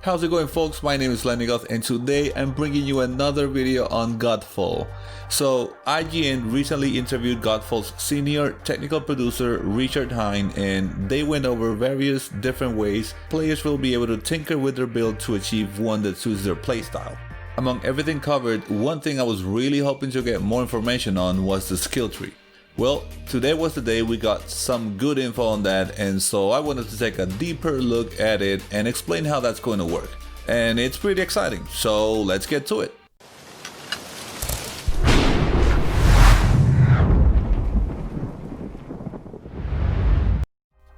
How's it going, folks? My name is Lenigoth and today I'm bringing you another video on Godfall. So IGN recently interviewed Godfall's senior technical producer Richard Hine, and they went over various different ways players will be able to tinker with their build to achieve one that suits their playstyle. Among everything covered, one thing I was really hoping to get more information on was the skill tree. Well, today was the day we got some good info on that, and so I wanted to take a deeper look at it and explain how that's going to work. And it's pretty exciting, so let's get to it.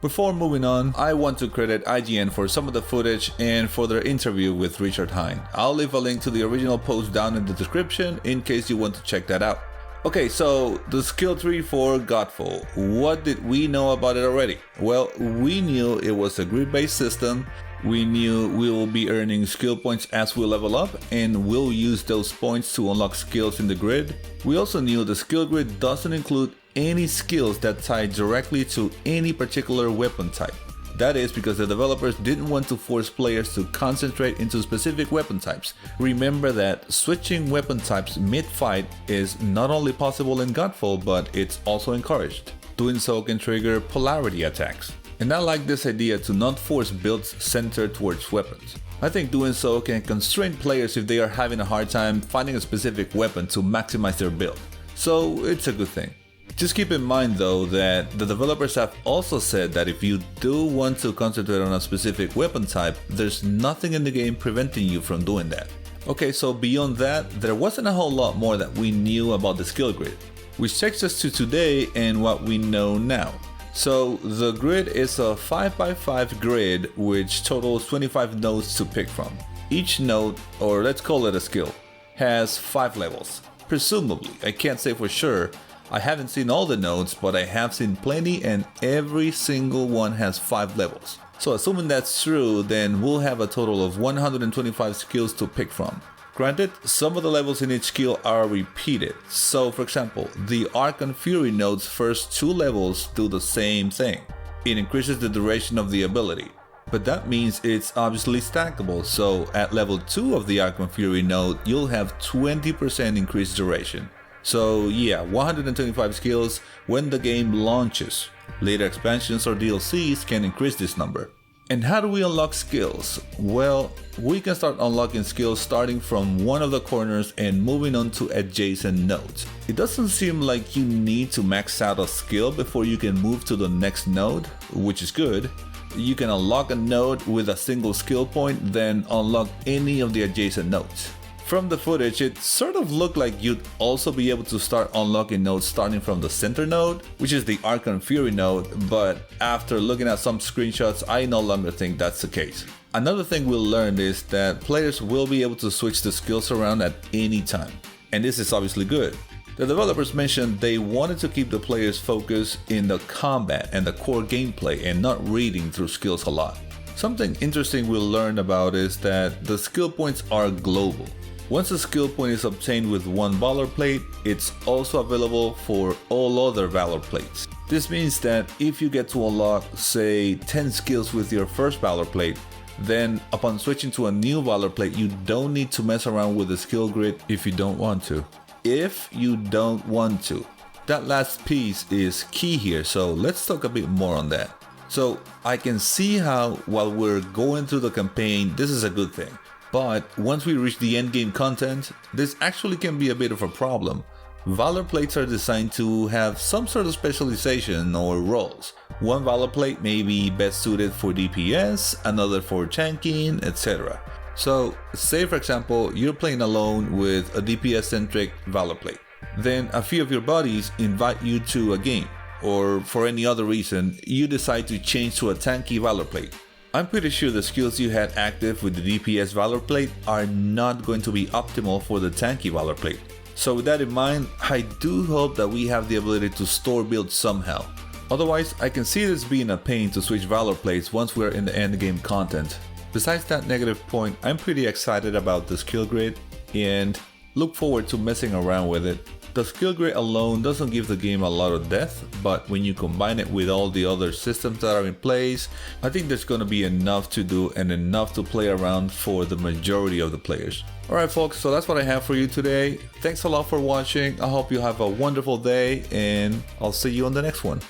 Before moving on, I want to credit IGN for some of the footage and for their interview with Richard Hine. I'll leave a link to the original post down in the description in case you want to check that out. Okay, so the skill tree for Godfall. What did we know about it already? Well, we knew it was a grid-based system. We knew we will be earning skill points as we level up, and we'll use those points to unlock skills in the grid. We also knew the skill grid doesn't include any skills that tie directly to any particular weapon type. That is because the developers didn't want to force players to concentrate into specific weapon types. Remember that switching weapon types mid-fight is not only possible in Godfall, but it's also encouraged. Doing so can trigger polarity attacks. And I like this idea to not force builds centered towards weapons. I think doing so can constrain players if they are having a hard time finding a specific weapon to maximize their build. So it's a good thing. Just keep in mind though that the developers have also said that if you do want to concentrate on a specific weapon type, there's nothing in the game preventing you from doing that. Okay, so beyond that, there wasn't a whole lot more that we knew about the skill grid, which takes us to today and what we know now. So the grid is a 5x5 grid which totals 25 nodes to pick from. Each node, or let's call it a skill, has 5 levels. Presumably, I can't say for sure. I haven't seen all the nodes, but I have seen plenty, and every single one has 5 levels. So assuming that's true, then we'll have a total of 125 skills to pick from. Granted, some of the levels in each skill are repeated. So for example, the Arc and Fury node's first 2 levels do the same thing. It increases the duration of the ability. But that means it's obviously stackable, so at level 2 of the Arc and Fury node, you'll have 20% increased duration. So yeah, 125 skills when the game launches. Later expansions or DLCs can increase this number. And how do we unlock skills? Well, we can start unlocking skills starting from one of the corners and moving on to adjacent nodes. It doesn't seem like you need to max out a skill before you can move to the next node, which is good. You can unlock a node with a single skill point, then unlock any of the adjacent nodes. From the footage, it sort of looked like you'd also be able to start unlocking nodes starting from the center node, which is the Arc and Fury node, but after looking at some screenshots, I no longer think that's the case. Another thing we'll learn is that players will be able to switch the skills around at any time, and this is obviously good. The developers mentioned they wanted to keep the players focused in the combat and the core gameplay and not reading through skills a lot. Something interesting we'll learn about is that the skill points are global. Once a skill point is obtained with one Valor plate, it's also available for all other Valor plates. This means that if you get to unlock, say, 10 skills with your first Valor plate, then upon switching to a new Valor plate, you don't need to mess around with the skill grid if you don't want to. If you don't want to. That last piece is key here, so let's talk a bit more on that. So I can see how while we're going through the campaign, this is a good thing. But once we reach the endgame content, this actually can be a bit of a problem. Valor plates are designed to have some sort of specialization or roles. One Valor plate may be best suited for DPS, another for tanking, etc. So say for example, you're playing alone with a DPS-centric Valor plate. Then a few of your buddies invite you to a game, or for any other reason, you decide to change to a tanky Valor plate. I'm pretty sure the skills you had active with the DPS Valor plate are not going to be optimal for the tanky Valor plate. So with that in mind, I do hope that we have the ability to store builds somehow. Otherwise, I can see this being a pain to switch Valor plates once we're in the endgame content. Besides that negative point, I'm pretty excited about the skill grid and look forward to messing around with it. The skill tree alone doesn't give the game a lot of depth, but when you combine it with all the other systems that are in place, I think there's gonna be enough to do and enough to play around for the majority of the players. Alright folks, so that's what I have for you today. Thanks a lot for watching. I hope you have a wonderful day and I'll see you on the next one.